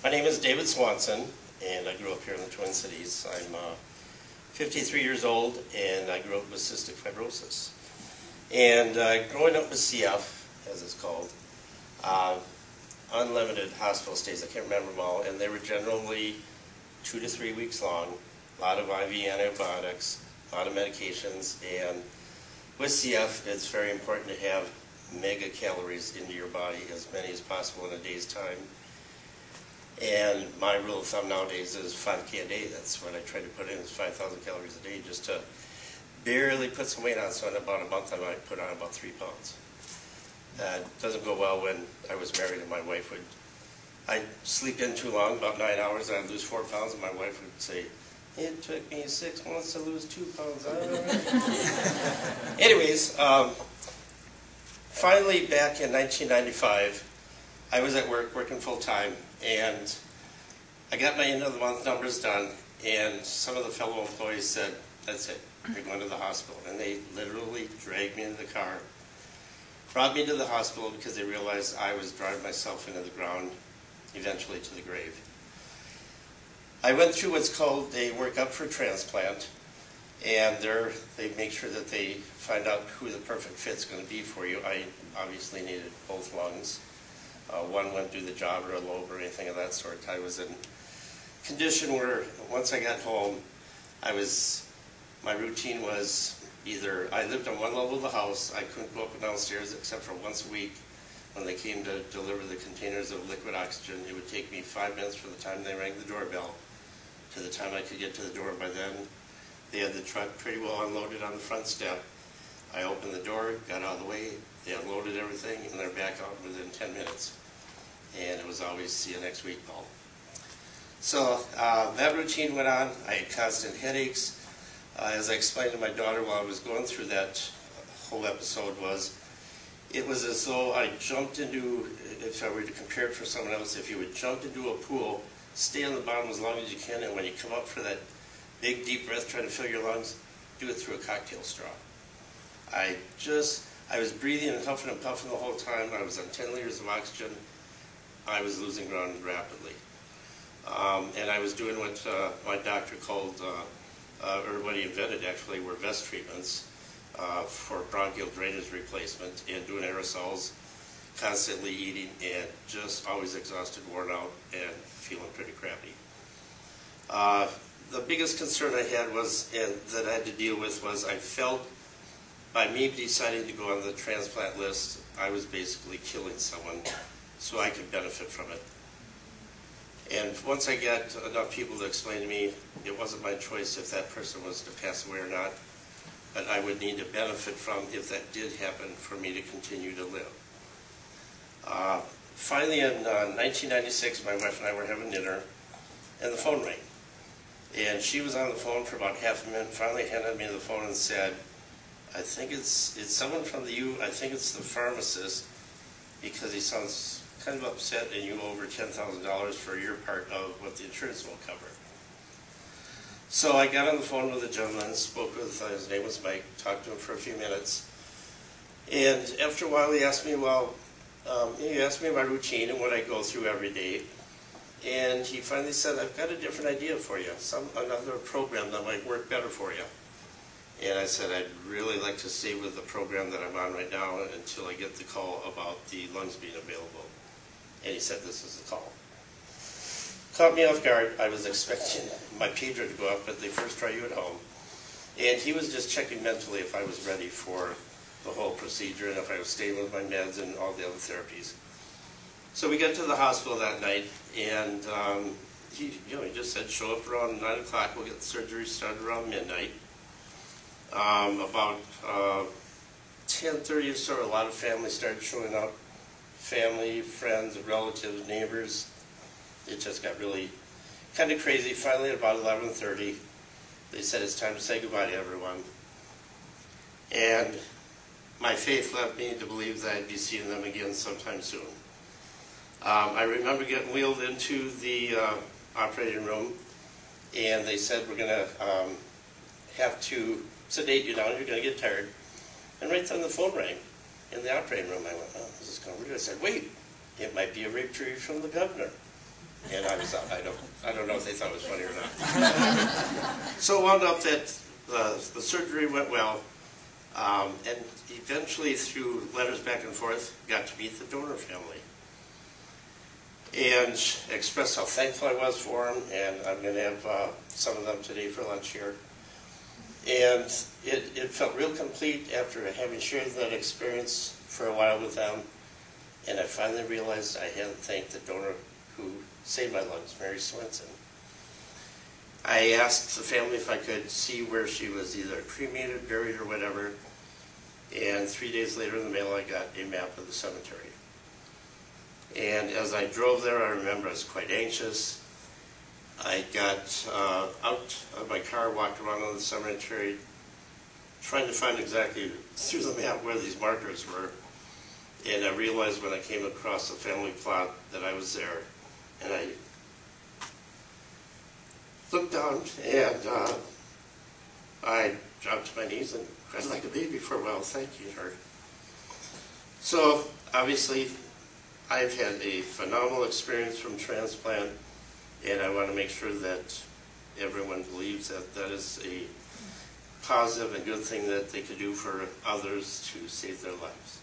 My name is David Swanson, and I grew up here in the Twin Cities. I'm 53 years old, and I grew up with cystic fibrosis. And growing up with CF, as it's called, unlimited hospital stays, I can't remember them all, and they were generally 2 to 3 weeks long, a lot of IV antibiotics, a lot of medications, and with CF, it's very important to have mega calories into your body, as many as possible in a day's time. And my rule of thumb nowadays is 5K a day. That's what I try to put in, is 5,000 calories a day, just to barely put some weight on. So in about a month, I might put on about 3 pounds. Doesn't go well when I was married, and my wife would, I'd sleep in too long, about 9 hours, and I'd lose 4 pounds, and my wife would say, "It took me 6 months to lose 2 pounds. Anyways, finally back in 1995, I was at work, working full time, and I got my end of the month numbers done, and some of the fellow employees said, "That's it, you're going to the hospital." And they literally dragged me into the car, brought me to the hospital because they realized I was driving myself into the ground, eventually to the grave. I went through what's called a workup for transplant, and they make sure that they find out who the perfect fit's going to be for you. I obviously needed both lungs. One wouldn't do the job, or a lobe, or anything of that sort. I was in a condition where once I got home, my routine was either, I lived on one level of the house, I couldn't go up and downstairs except for once a week. When they came to deliver the containers of liquid oxygen, it would take me 5 minutes from the time they rang the doorbell to the time I could get to the door. By then, they had the truck pretty well unloaded on the front step. I opened the door, got out of the way, they unloaded everything, and they're back out within 10 minutes. And it was always, "See you next week, Paul." So that routine went on. I had constant headaches. As I explained to my daughter while I was going through that whole episode, it was as though I jumped into, if I were to compare it for someone else, if you would jump into a pool, stay on the bottom as long as you can, and when you come up for that big deep breath trying to fill your lungs, do it through a cocktail straw. I was breathing and huffing and puffing the whole time. I was on 10 liters of oxygen. I was losing ground rapidly. And I was doing what my doctor called, or what he invented actually, were vest treatments for bronchial drainage replacement, and doing aerosols, constantly eating, and just always exhausted, worn out, and feeling pretty crappy. The biggest concern I had that I had to deal with was I felt by me deciding to go on the transplant list, I was basically killing someone so I could benefit from it. And once I got enough people to explain to me it wasn't my choice if that person was to pass away or not, but I would need to benefit from, if that did happen, for me to continue to live. Finally in 1996, my wife and I were having dinner, and the phone rang. And she was on the phone for about half a minute, finally handed me the phone and said, "I think it's someone from I think it's the pharmacist, because he sounds kind of upset and you owe over $10,000 for your part of what the insurance will cover." So I got on the phone with the gentleman, spoke with, his name was Mike, talked to him for a few minutes. And after a while he asked me, he asked me my routine and what I go through every day. And he finally said, "I've got a different idea for you, another program that might work better for you." And I said, "I'd really like to stay with the program that I'm on right now until I get the call about the lungs being available." And he said, "This is the call." Caught me off guard. I was expecting my pager to go up, but they first try you at home. And he was just checking mentally if I was ready for the whole procedure and if I was staying with my meds and all the other therapies. So we got to the hospital that night, and he just said, "Show up around 9 o'clock. We'll get the surgery started around midnight." About 10:30 or so, a lot of families started showing up. Family, friends, relatives, neighbors. It just got really kind of crazy. Finally, at about 11:30, they said it's time to say goodbye to everyone. And my faith led me to believe that I'd be seeing them again sometime soon. I remember getting wheeled into the operating room, and they said, "We're going to have to sedate you now, you're going to get tired." And right then the phone rang in the operating room. I went, "Oh, this is kind of weird." I said, "Wait, it might be a rape jury from the governor." And I was numbers up. I don't know if they thought it was funny or not. So it wound up that the surgery went well, and eventually through letters back and forth, got to meet the donor family. And expressed how thankful I was for them, and I'm going to have some of them today for lunch here. And it felt real complete after having shared that experience for a while with them. And I finally realized I hadn't thanked the donor who saved my lungs, Mary Swanson. I asked the family if I could see where she was either cremated, buried, or whatever. And 3 days later in the mail, I got a map of the cemetery. And as I drove there, I remember I was quite anxious. I got out of my car, walked around on the cemetery, trying to find exactly through the map where these markers were. And I realized when I came across the family plot that I was there. And I looked down and I dropped to my knees and cried like a baby for a while, thanking her. So obviously, I've had a phenomenal experience from transplant, and I want to make sure that everyone believes that that is a positive and good thing that they could do for others to save their lives.